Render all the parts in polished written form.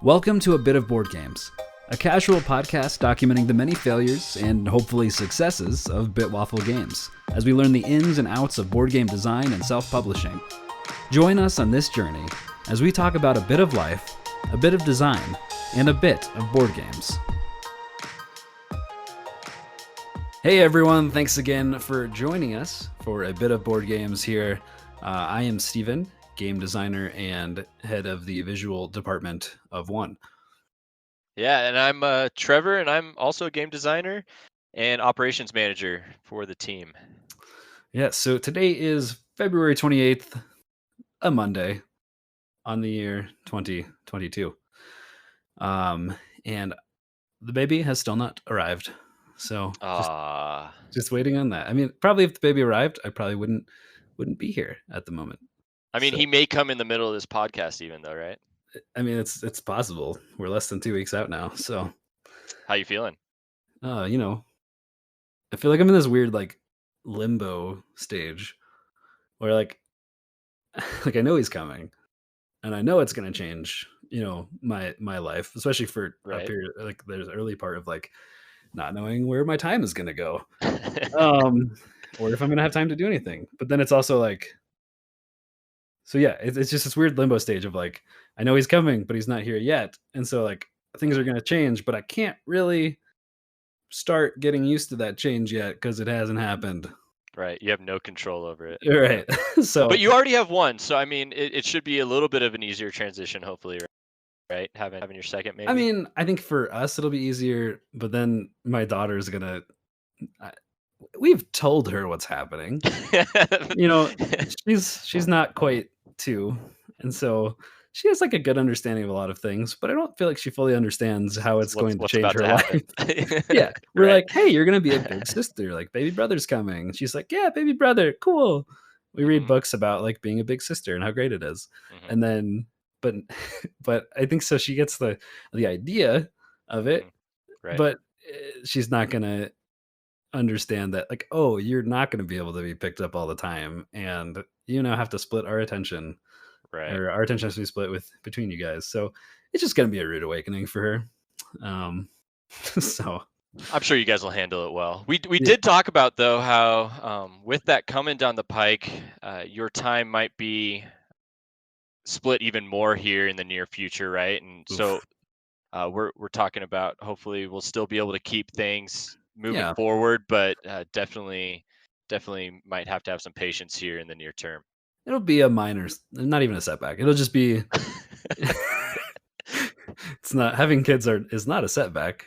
Welcome to A Bit of Board Games, a casual podcast documenting the many failures and hopefully successes of Waffle Games, as we learn the ins and outs of board game design and self-publishing. Join us on this journey as we talk about a bit of life, a bit of design, and a bit of board games. Hey everyone, thanks again for joining us for A Bit of Board Games here. I am Stephen, game designer and head of the visual department of One. Yeah, and I'm Trevor, and I'm also a game designer and operations manager for the team. Yeah, so today is February 28th, a Monday, on the year 2022. And the baby has still not arrived. So just waiting on that. I mean, probably if the baby arrived, I probably wouldn't be here at the moment. I mean, he may come in the middle of this podcast even though, right? I mean, it's possible. We're less than 2 weeks out now. So how you feeling? I feel like I'm in this weird like limbo stage where like I know he's coming and I know it's going to change, my life, especially for a period like there's an early part of like not knowing where my time is going to go. Or if I'm going to have time to do anything. But then it's also like, so yeah, it's just this weird limbo stage of like, I know he's coming, but he's not here yet. And so like things are going to change, but I can't really start getting used to that change yet because it hasn't happened. Right. You have no control over it. Right. But you already have one. So, I mean, it should be a little bit of an easier transition, hopefully, right? Having your second, maybe. I mean, I think for us, it'll be easier, but then my daughter's going to, we've told her what's happening. She's not quite 2. And so she has like a good understanding of a lot of things, but I don't feel like she fully understands how it's going to change her life. Yeah. We're like, hey, you're going to be a big sister. Like baby brother's coming. And she's like, yeah, baby brother. Cool. We read books about like being a big sister and how great it is. And then, but I think so she gets the idea of it, but she's not going to understand that like, oh, you're not going to be able to be picked up all the time and have to split our attention, or our attention has to be split between you guys. So it's just going to be a rude awakening for her. So I'm sure you guys will handle it well. We did talk about though how with that coming down the pike, your time might be split even more here in the near future, right? And so we're talking about hopefully we'll still be able to keep things moving forward, but definitely might have to have some patience here in the near term. It'll be a minor, not even a setback. It'll just be it's not, having kids is not a setback.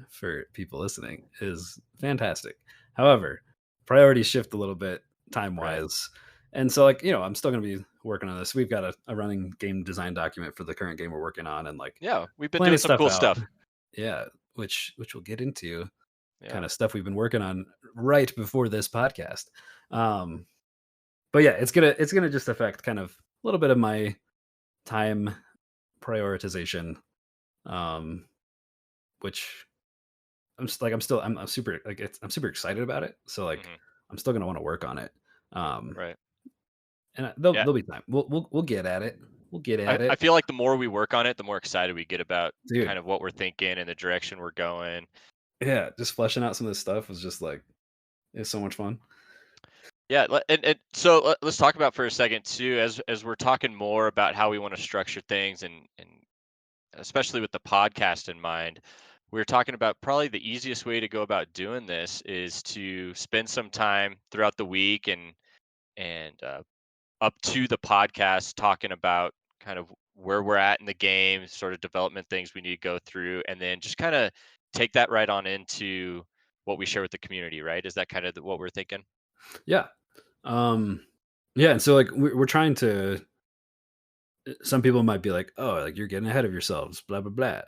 For people listening, is fantastic. However, priorities shift a little bit time wise. And so like, I'm still going to be working on this. We've got a running game design document for the current game we're working on. And like, we've been doing some cool stuff. Yeah. Which we'll get into kind of stuff we've been working on right before this podcast. But yeah, it's going to just affect kind of a little bit of my time prioritization. Which I'm super excited about it. So like, I'm still going to want to work on it. And there'll be time. We'll get at it. I feel like the more we work on it, the more excited we get about kind of what we're thinking and the direction we're going. Yeah. Just fleshing out some of this stuff was just like, it's so much fun. Yeah. And so let's talk about for a second too, as we're talking more about how we want to structure things and especially with the podcast in mind, we're talking about probably the easiest way to go about doing this is to spend some time throughout the week and up to the podcast talking about kind of where we're at in the game, sort of development things we need to go through, and then just kind of take that right on into what we share with the community, right? Is that kind of what we're thinking? Yeah. Yeah. And so like we're trying to, some people might be like, oh, like you're getting ahead of yourselves, blah, blah, blah.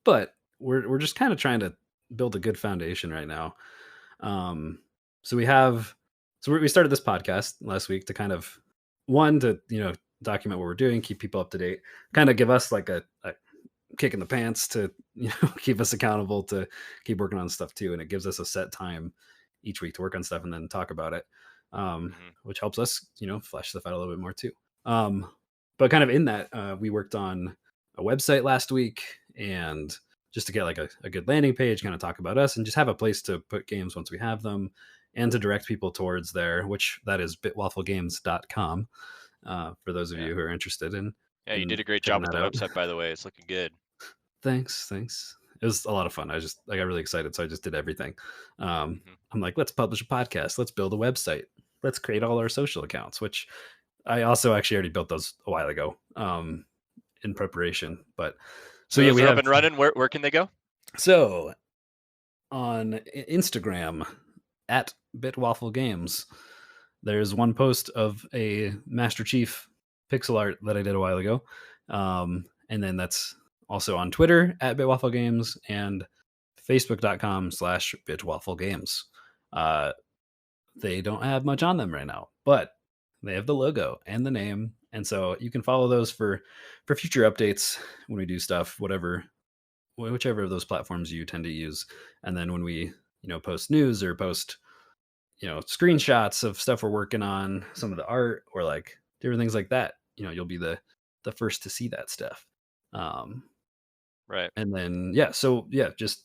But we're just kind of trying to build a good foundation right now. So we started this podcast last week to kind of to document what we're doing, keep people up to date, kind of give us like a kick in the pants to keep us accountable to keep working on stuff too. And it gives us a set time each week to work on stuff and then talk about it, which helps us flesh stuff out a little bit more too. But kind of in that, we worked on a website last week, and just to get like a good landing page, kind of talk about us, and just have a place to put games once we have them, and to direct people towards there, which that is bitwafflegames.com, for those of you who are interested in. Yeah, you did a great checking job with the that out. website, by the way. It's looking good. Thanks. It was a lot of fun. I got really excited, so I just did everything. I'm like, let's publish a podcast. Let's build a website. Let's create all our social accounts, which I also actually already built those a while ago, in preparation. But so yeah, we have up and running. Where can they go? So on Instagram at Waffle Games, there's one post of a Master Chief pixel art that I did a while ago, and then that's also on Twitter at Waffle Games and Facebook.com/Waffle Games. They don't have much on them right now, but they have the logo and the name, and so you can follow those for future updates when we do stuff, whichever of those platforms you tend to use. And then when we post news or post screenshots of stuff we're working on, some of the art or like different things like that, you'll be the first to see that stuff. Right. And then just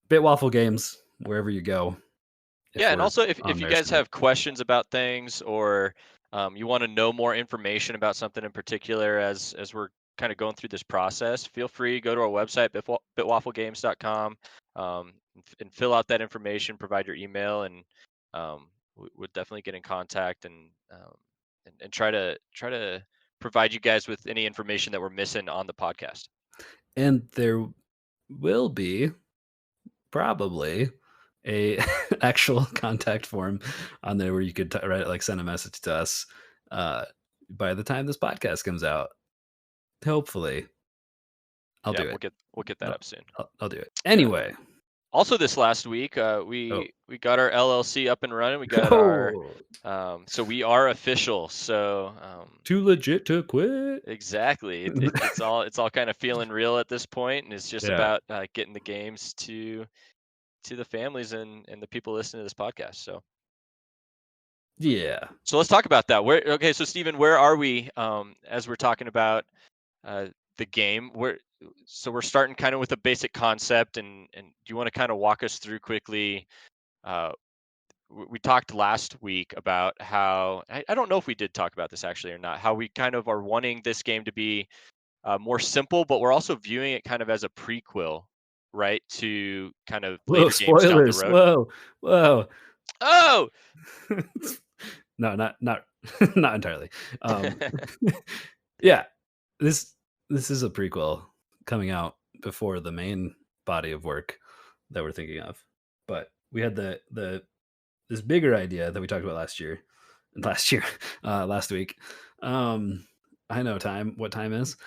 Waffle Games wherever you go. Yeah, and also if you guys have questions about things, or you want to know more information about something in particular as we're kind of going through this process, feel free, go to our website, bitwafflegames.com, and fill out that information, provide your email, and we would definitely get in contact and try to provide you guys with any information that we're missing on the podcast. And there will be probably a actual contact form on there where you could send a message to us by the time this podcast comes out. Hopefully I'll do it. We'll get that up soon. I'll do it anyway. Also, this last week, we got our LLC up and running. We got our so we are official. So too legit to quit. Exactly. It's all kind of feeling real at this point, and it's just about getting the games to the families and the people listening to this podcast. So yeah. So let's talk about that. So Stephen, where are we as we're talking about the game? So we're starting kind of with a basic concept, and do you want to kind of walk us through quickly? We talked last week about how I don't know if we did talk about this actually or not. How we kind of are wanting this game to be more simple, but we're also viewing it kind of as a prequel, right? To kind of later games down the road. Whoa! Oh, no, not entirely. Yeah, this is a prequel coming out before the main body of work that we're thinking of. But we had this bigger idea that we talked about last week. I know what time is.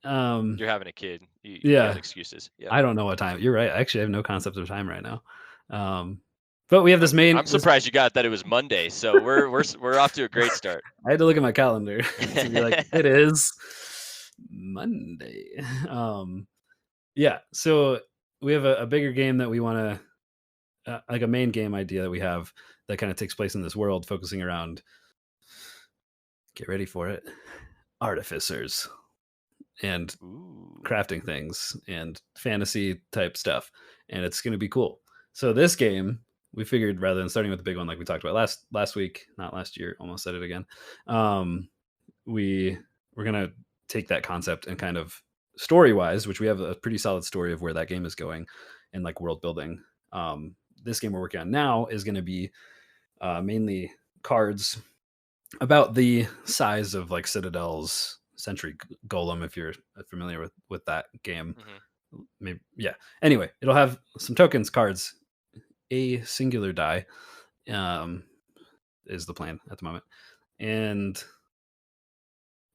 You're having a kid. You got excuses. Yeah. I don't know what time. You're right. I actually have no concept of time right now. But we have this main. I'm surprised you got that it was Monday. So we're off to a great start. I had to look at my calendar to be like, it is Monday. Yeah. So we have a bigger game that we want to, like a main game idea that we have that kind of takes place in this world, focusing around. Get ready for it. Artificers and crafting things and fantasy type stuff, and it's going to be cool. So this game, we figured rather than starting with the big one like we talked about last week, not last year, almost said it again, we're going to take that concept and kind of story-wise, which we have a pretty solid story of where that game is going and like world building. This game we're working on now is going to be mainly cards about the size of like Citadel's Century Golem, if you're familiar with that game. Maybe, yeah. Anyway, it'll have some tokens, cards, a singular die, is the plan at the moment. And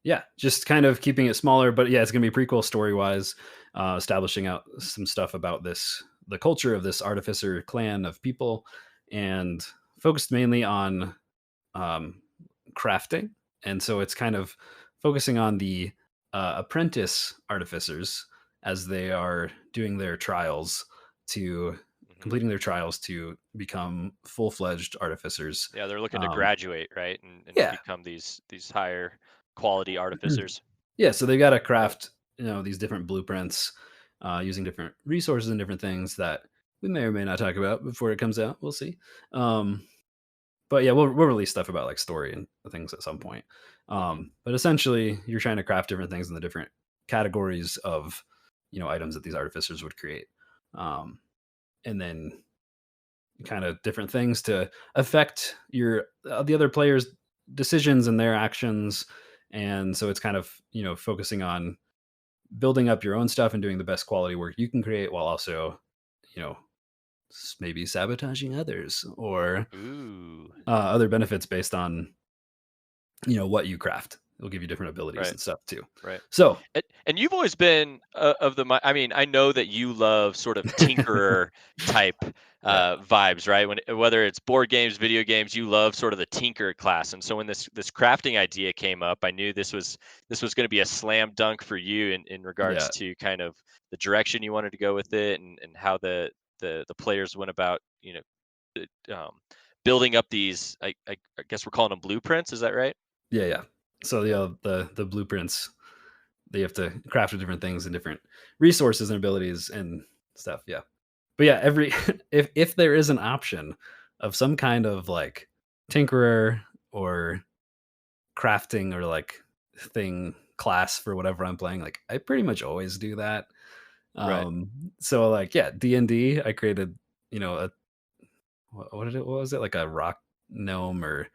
yeah, just kind of keeping it smaller, but yeah, it's going to be prequel story-wise, establishing out some stuff about the culture of this artificer clan of people, and focused mainly on crafting. And so it's kind of focusing on the apprentice artificers as they are doing their trials completing their trials to become full-fledged artificers. Yeah, they're looking to graduate, right? And become these higher quality artificers. Yeah, so they've got to craft these different blueprints, using different resources and different things that we may or may not talk about before it comes out. We'll see. But yeah, we'll release stuff about like story and things at some point. Hmm. But essentially, you're trying to craft different things in the different categories of items that these artificers would create, and then kind of different things to affect your the other players' decisions and their actions. And so it's kind of focusing on building up your own stuff and doing the best quality work you can create, while also you know maybe sabotaging others, or Ooh. other benefits based on what you craft. It'll give you different abilities Right. and stuff too. Right. So And you've always been of I mean, I know that you love sort of tinkerer type yeah, vibes, right? Whether it's board games, video games, you love sort of the tinker class. And so when this crafting idea came up, I knew this was going to be a slam dunk for you in regards yeah, to kind of the direction you wanted to go with it, and how the players went about, building up these. I guess we're calling them blueprints. Is that right? yeah. So Yeah. the blueprints, they have to craft with different things and different resources and abilities and stuff. Yeah, but yeah, every if there is an option of some kind of like tinkerer or crafting or like thing class for whatever I'm playing, like I pretty much always do that. Right. So like yeah, D&D, I created, a what was it, like a rock gnome or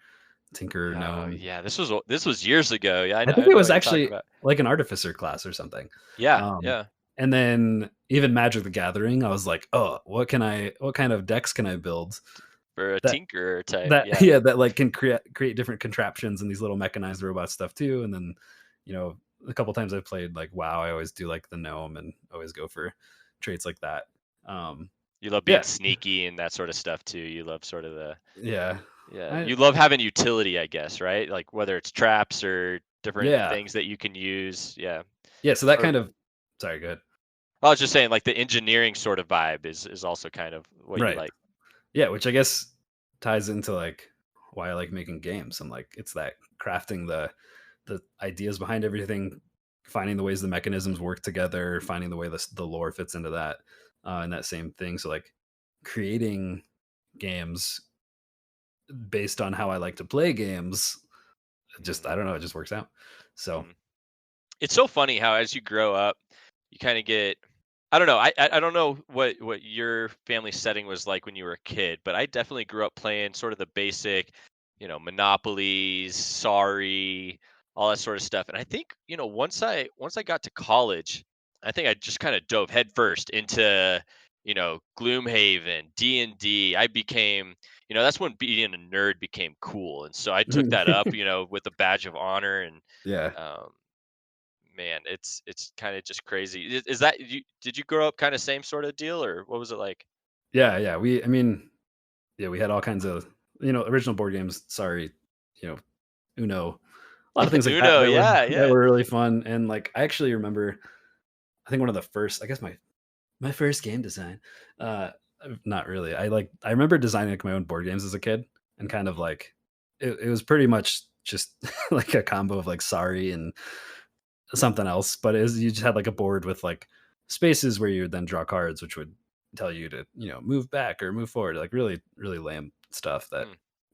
tinker Oh gnome. yeah, this was years ago. Yeah, I think I it know was what you're talking actually about. like an artificer class or something. Yeah, Um, yeah, and then even Magic the Gathering, I was like, oh, what kind of decks can I build for a that tinker type. that Yeah. yeah, that like can create different contraptions and these little mechanized robot stuff too. And then, you know, a couple times I've played like WoW, I always do like the gnome and always go for traits like that. Um, You love being yeah, sneaky and that sort of stuff too. You love sort of the yeah, yeah. I You love having utility, I guess, right? Like whether it's traps or different yeah, things that you can use. Yeah. yeah. So that Or kind of sorry, good. I was just saying, like the engineering sort of vibe is also kind of what you Right. like. Yeah, which I guess ties into like why I like making games. I'm like, it's that crafting the ideas behind everything, finding the ways the mechanisms work together, finding the way the lore fits into that, and that same thing. So like creating games based on how I like to play games, just I Mhm, don't know, it just works out. So mhm. It's so funny how as you grow up, you kind of get I don't know. I don't know what your family setting was like when you were a kid, but I definitely grew up playing sort of the basic, monopolies, sorry, all that sort of stuff. And I think, once I got to college, I think I just kind of dove headfirst into, Gloomhaven, D&D. I became, that's when being a nerd became cool. And so I took that up, with a badge of honor. And yeah, um man, it's kind of just crazy. Is that you? Did you grow up kind of same sort of deal, or what was it like? yeah. I mean, yeah, we had all kinds of original board games. Sorry, you know, Uno, a lot of things like that Uno, yeah, that yeah. were really fun. And like I actually remember, I think one of the first, I guess my first game design. Uh, not really. I remember designing like my own board games as a kid, and kind of like it was pretty much just like a combo of like Sorry and something else. But you just had like a board with like spaces where you would then draw cards, which would tell you to move back or move forward. Like really really lame stuff that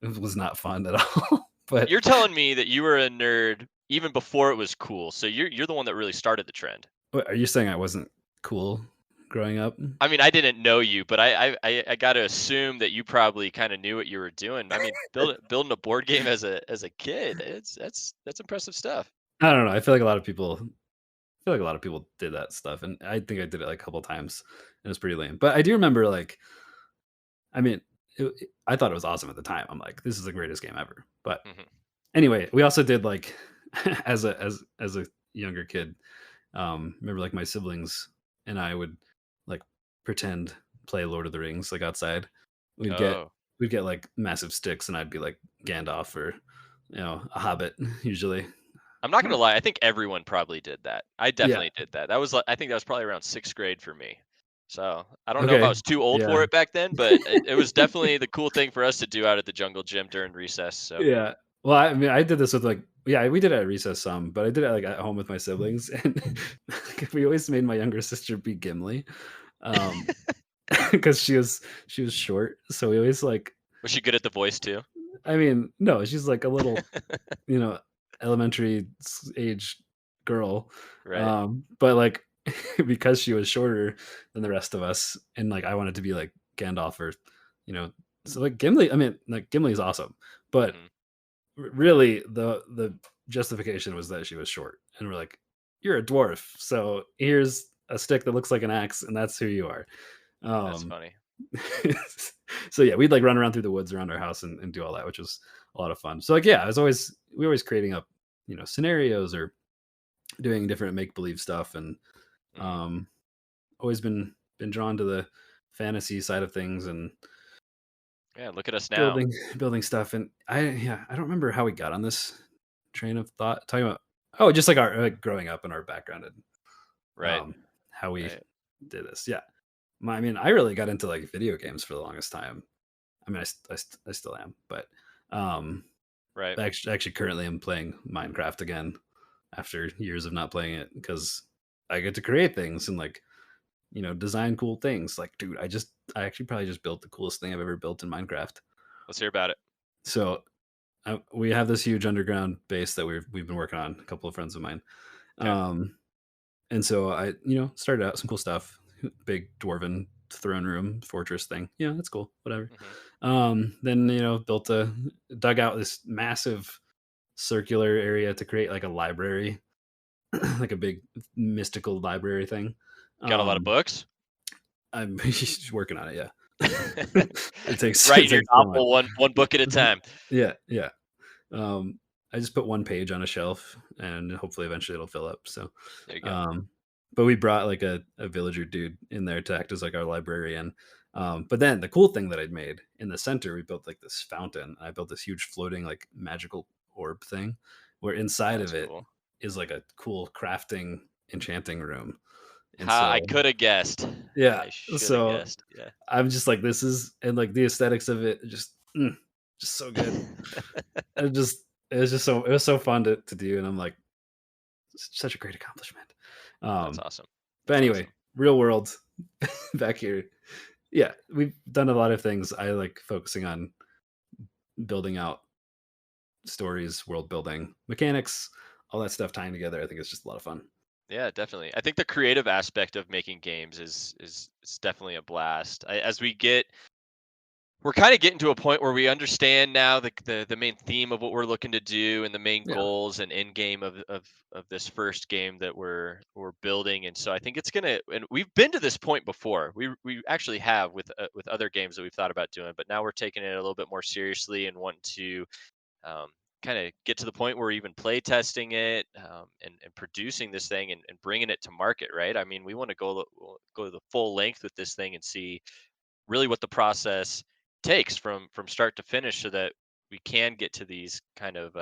Hmm. was not fun at all. But You're telling me that you were a nerd even before it was cool. So you're the one that really started the trend. are you saying I wasn't cool growing up? I mean, I didn't know you, but I got to assume that you probably kind of knew what you were doing. I mean, building a board game as a kid, that's impressive stuff. I don't know. I feel like a lot of people feel like a lot of people did that stuff, and I think I did it like a couple times, and it was pretty lame. But I do remember, like, I mean, I thought it was awesome at the time. I'm like, this is the greatest game ever. But Hmm. anyway, we also did like, as a younger kid, remember like my siblings and I would like pretend play Lord of the Rings like outside. We'd get Oh. we'd get like massive sticks, and I'd be like Gandalf or a Hobbit usually. I'm not I gonna don't- lie, I think everyone probably did that. I Yeah. definitely did that. That was like I think that was probably around 6th grade for me. So, I don't know if I Okay. was too old Yeah. for it back then, but it was definitely the cool thing for us to do out at the jungle gym during recess. So Yeah. Well, I mean, I did this with like Yeah, we did it at recess some, but I did it like at home with my siblings, and we always made my younger sister be Gimli, because she was short. So we always like, Was she good at the voice too? I mean, no, she's like a little, you know, elementary age girl, Right. but like because she was shorter than the rest of us, and like I wanted to be like Gandalf or, you know, so like Gimli. I mean, like Gimli is awesome, but Mhm. really the justification was that she was short, and we're like, you're a dwarf, so here's a stick that looks like an axe, and that's who you are. That's um funny. so yeah, we'd like run around through the woods around our house and do all that, which was a lot of fun. So like, yeah, we were always creating up, scenarios or doing different make believe stuff, and Mhm. um always been drawn to the fantasy side of things, and Yeah, look at us now. building stuff. And I don't remember how we got on this train of thought talking about, oh, just like our like growing up and our background, and Right. how we Right. did this. Yeah, I mean, I really got into like video games for the longest time. I mean, I still am, but um Right. actually currently I'm playing Minecraft again after years of not playing it, because I get to create things and like, design cool things. Like, dude, I actually probably just built the coolest thing I've ever built in Minecraft. Let's hear about it. So we have this huge underground base that we've been working on, a couple of friends of mine. Okay. Um, and so I, started out some cool stuff, big dwarven throne room fortress thing. Yeah, that's cool. Whatever. Mhm. Then dug out this massive circular area to create like a library, like a big mystical library thing. Got a lot of Um, books? I'm just working on it. Yeah, it Writing your takes so much. novel one book at a time. Yeah, yeah. Um, I just put one page on a shelf, and hopefully eventually it'll fill up. So, There you go. um, but we brought like a villager dude in there to act as like our librarian. But then the cool thing that I'd made in the center, we built like this fountain. I built this huge floating like magical orb thing, where inside That's of it cool. is like a cool crafting enchanting room. And Ha, I so, could have guessed. yeah, I should have so guessed. Yeah. I'm just like, this is, and like the aesthetics of it, just so good. It just it was so fun to do, and I'm like, such a great accomplishment. That's Um, awesome. but That's anyway, awesome. real world back here. Yeah, we've done a lot of things. I like focusing on building out stories, world building, mechanics, all that stuff tying together. I think it's just a lot of fun. Yeah, definitely. I think the creative aspect of making games is definitely a blast. As we're kind of getting to a point where we understand now the main theme of what we're looking to do and the main Yeah, goals and end game of this first game that we're building. And so I think it's gonna, and we've been to this point before. We actually have with other games that we've thought about doing, but now we're taking it a little bit more seriously and wanting to um, kind of get to the point where we're even play testing it, and producing this thing and bringing it to market. Right? I mean, we want to go the full length with this thing and see really what the process takes from start to finish, so that we can get to these kind of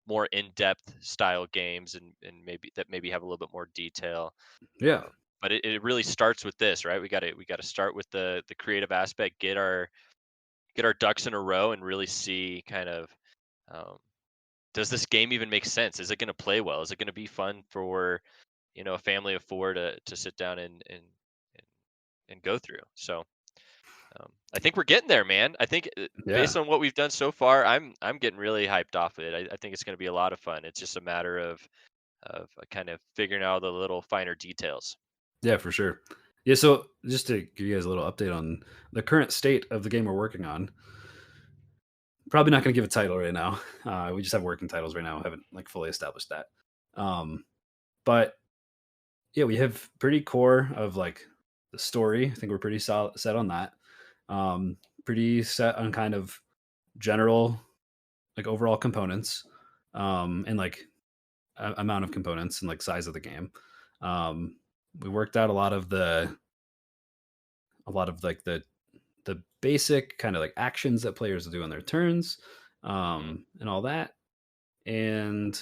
more in-depth style games, and maybe have a little bit more detail. yeah, But it really starts with this, right? We got to start with the creative aspect, get our ducks in a row, and really see kind of, um, does this game even make sense? Is it going to play well? Is it going to be fun for a family of four to sit down and and go through? So I think we're getting there, man. I think yeah, based on what we've done so far, I'm getting really hyped off of it. I think it's going to be a lot of fun. It's just a matter of kind of figuring out the little finer details. yeah, for sure. Yeah, so just to give you guys a little update on the current state of the game we're working on. Probably not going to give a title right now. We just have working titles right now. Haven't like fully established that. But yeah, we have pretty core of like the story. I think we're pretty solid set on that. Pretty set on kind of general like overall components, and like amount of components and like size of the game. We worked out a lot of like the basic kind of like actions that players will do on their turns, Hmm. and all that. And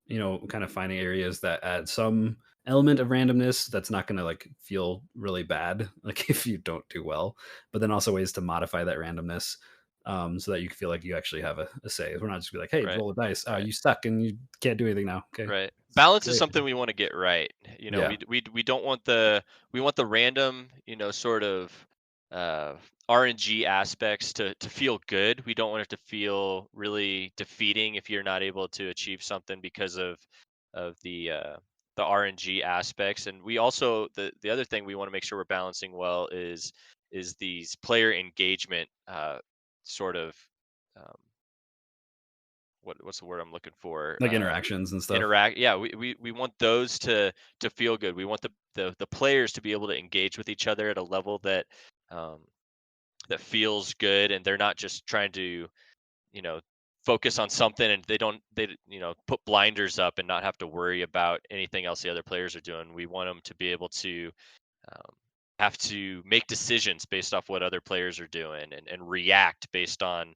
kind of finding areas that add some element of randomness that's not going to like feel really bad like if you don't do well, but then also ways to modify that randomness, so that you feel like you actually have a say. We're not just be like, hey, Right. roll a dice. Oh, Right. you suck and you can't do anything now. Okay, Right. Balance is great. something we want to get right. Yeah, We don't want we want the random, sort of uh RNG aspects to feel good. We don't want it to feel really defeating if you're not able to achieve something because of the RNG aspects. And we also the other thing we want to make sure we're balancing well is these player engagement sort of um, what's the word I'm looking for? like interactions and stuff. Interact. Yeah, we want those to feel good. We want the players to be able to engage with each other at a level um, that feels good, and they're not just trying to you know focus on something, and they put blinders up and not have to worry about anything else the other players are doing. We want them to be able to um, have to make decisions based off what other players are doing, and react based on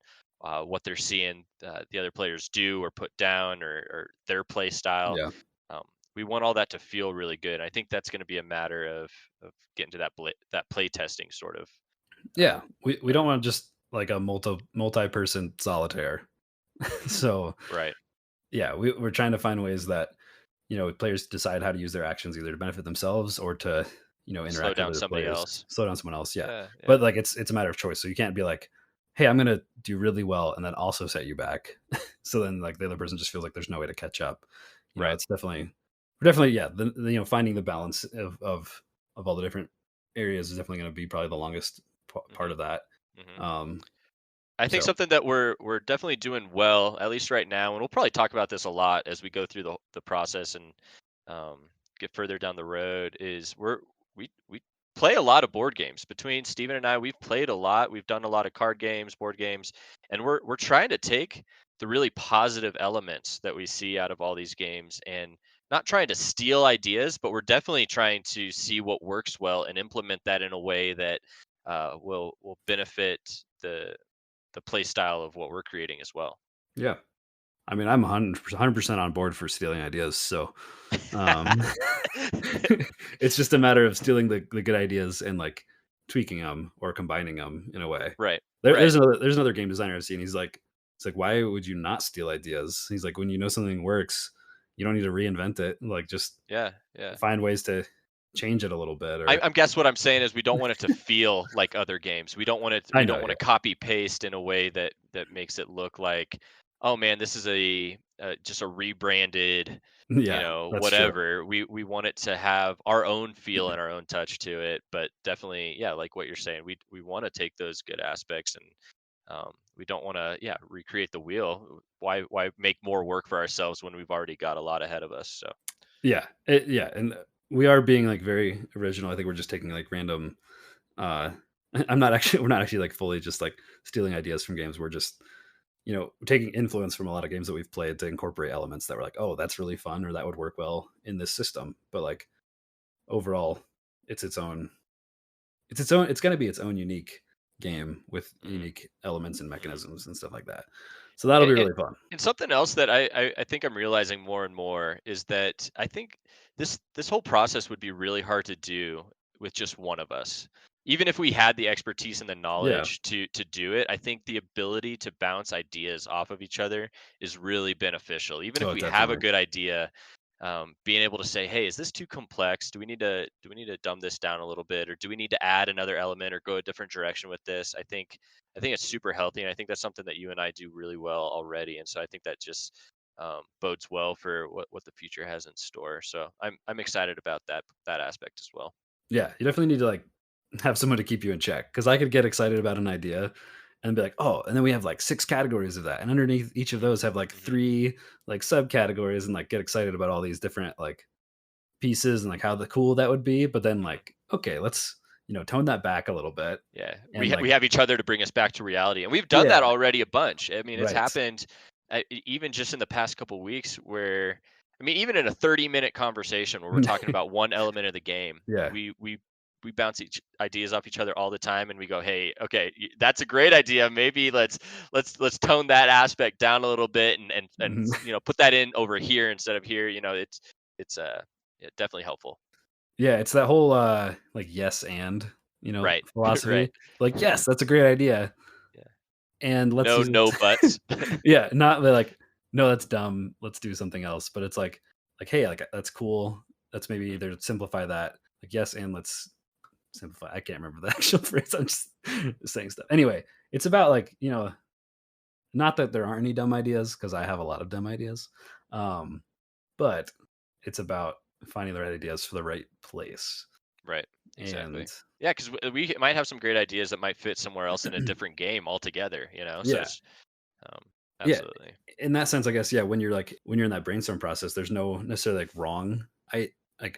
what they're seeing the other players do or put down, or their play style. Yeah, Um, we want all that to feel really good. I think that's going to be a matter of getting to that play testing sort of. yeah. We Yeah. don't want just like a multi person solitaire. So Right. yeah, we're trying to find ways that players decide how to use their actions either to benefit themselves or to Slow interact with down other somebody players, else. slow down someone else. Yeah, Yeah. Yeah. but like it's a matter of choice. So you can't be like, hey, I'm gonna do really well and then also set you back. So then like the other person just feels like there's no way to catch up. Right. It's definitely yeah. Finding the balance of all the different areas is definitely going to be probably the longest part Hmm. of that. Hmm. Um, I think so something that we're definitely doing well, at least right now, and we'll probably talk about this a lot as we go through the process and um, get further down the road. Is we play a lot of board games between Steven and I. We've played a lot. We've done a lot of card games, board games, and we're trying to take the really positive elements that we see out of all these games and not trying to steal ideas, but we're definitely trying to see what works well and implement that in a way that will benefit the play style of what we're creating as well. yeah, I mean, I'm 100% on board for stealing ideas. So, um, it's just a matter of stealing the good ideas and like tweaking them or combining them in a way. Right. There, Right. there's another game designer I've seen. It's like, why would you not steal ideas? He's like, when you know something works, you don't need to reinvent it. Like, just Yeah. Yeah. find ways to change it a little bit. I, Or I guess what I'm saying is we don't want it to feel like other games. We don't want it. I We know, don't want yeah, to copy paste in a way that makes it look like, oh man, this is just a rebranded, yeah, that's true. whatever. We want it to have our own feel and our own touch to it. But definitely, yeah, like what you're saying, we want to take those good aspects and we don't want to, yeah, recreate the wheel. Why make more work for ourselves when we've already got a lot ahead of us? So. Yeah, yeah, and we are being like very original. I think we're just taking like random. Uh, we're not actually like fully just like stealing ideas from games. We're just taking influence from a lot of games that we've played to incorporate elements that were like, oh, that's really fun, or that would work well in this system. But like overall, it's its own. It's own. It's going to be its own unique game with Mhm. unique elements and Mhm. mechanisms and stuff like that. So that'll And, be and really fun. and something else that I think I'm realizing more and more is that I think this whole process would be really hard to do with just one of us. Even if we had the expertise and the Yeah. knowledge to do it, I think the ability to bounce ideas off of each other is really beneficial. Even if Oh, we have a definitely. good idea, being able to say, "Hey, is this too complex? Do we need to dumb this down a little bit, or do we need to add another element or go a different direction with this?" I think it's super healthy, and I think that's something that you and I do really well already. And so I think that just bodes well for what the future has in store. So I'm excited about that aspect as well. Yeah, you definitely need to like have someone to keep you in check because I could get excited about an idea and be like, oh, and then we have like six categories of that, and underneath each of Hmm. those have like Hmm. three like subcategories, and like get excited about all these different like pieces and like how the cool that would be. But then Hmm. like, okay, let's tone that back a little bit Yeah, and we like, have each other to bring us back to reality, and we've done yeah, that already a bunch. I mean, it's right, happened even just in the past couple weeks. Where I mean, even in a 30-minute conversation where we're talking about one element of the game, yeah, we bounce each ideas off each other all the time, and we go, "Hey, okay, that's a great idea. Maybe let's tone that aspect down a little bit, and mhm. put that in over here instead of here." It's yeah, definitely helpful. Yeah, it's that whole like yes and Right, philosophy. right. Like, yes, that's a great idea. Yeah. and let's use no buts. Yeah, not like, no, that's dumb. Let's do something else. But it's like, hey, like that's cool. Let's maybe either simplify that. Like, yes, and let's simplify. I can't remember the actual phrase. I'm just saying stuff. Anyway, it's about like, not that there aren't any dumb ideas, because I have a lot of dumb ideas. But it's about finding the right ideas for the right place. Right. Exactly. And Yeah, because we might have some great ideas that might fit somewhere else in a different game altogether. So yeah, it's yeah. absolutely In that sense, I guess, yeah, when you're in that brainstorm process, there's no necessarily like wrong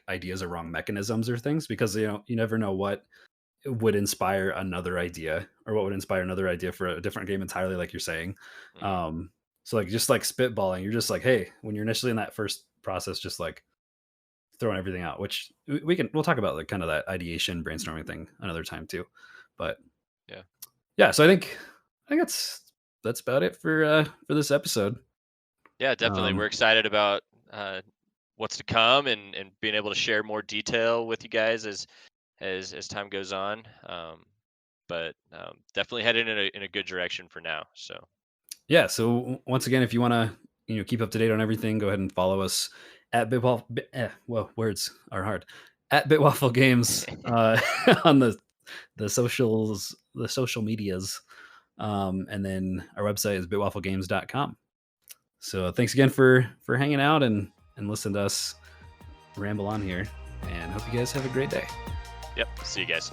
ideas or wrong mechanisms or things, because you never know what would inspire another idea, or what would inspire another idea for a different game entirely, like you're saying. Mhm. So like, just like spitballing, you're just like, hey, when you're initially in that first process, just like throwing everything out, which we'll talk about, like kind of that ideation brainstorming thing another time too. But Yeah. yeah, so I think that's about it for this episode. Yeah, definitely. We're Um, excited about what's to come, and being able to share more detail with you guys as time goes on. But definitely headed in a good direction for now. So yeah, so once again, if you want to keep up to date on everything, go ahead and follow us at well, words are hard, at Bitwaffle Games on the social medias. And then our website is bitwafflegames.com. So thanks again for hanging out and listening to us ramble on here, and hope you guys have a great day. yep. See you guys.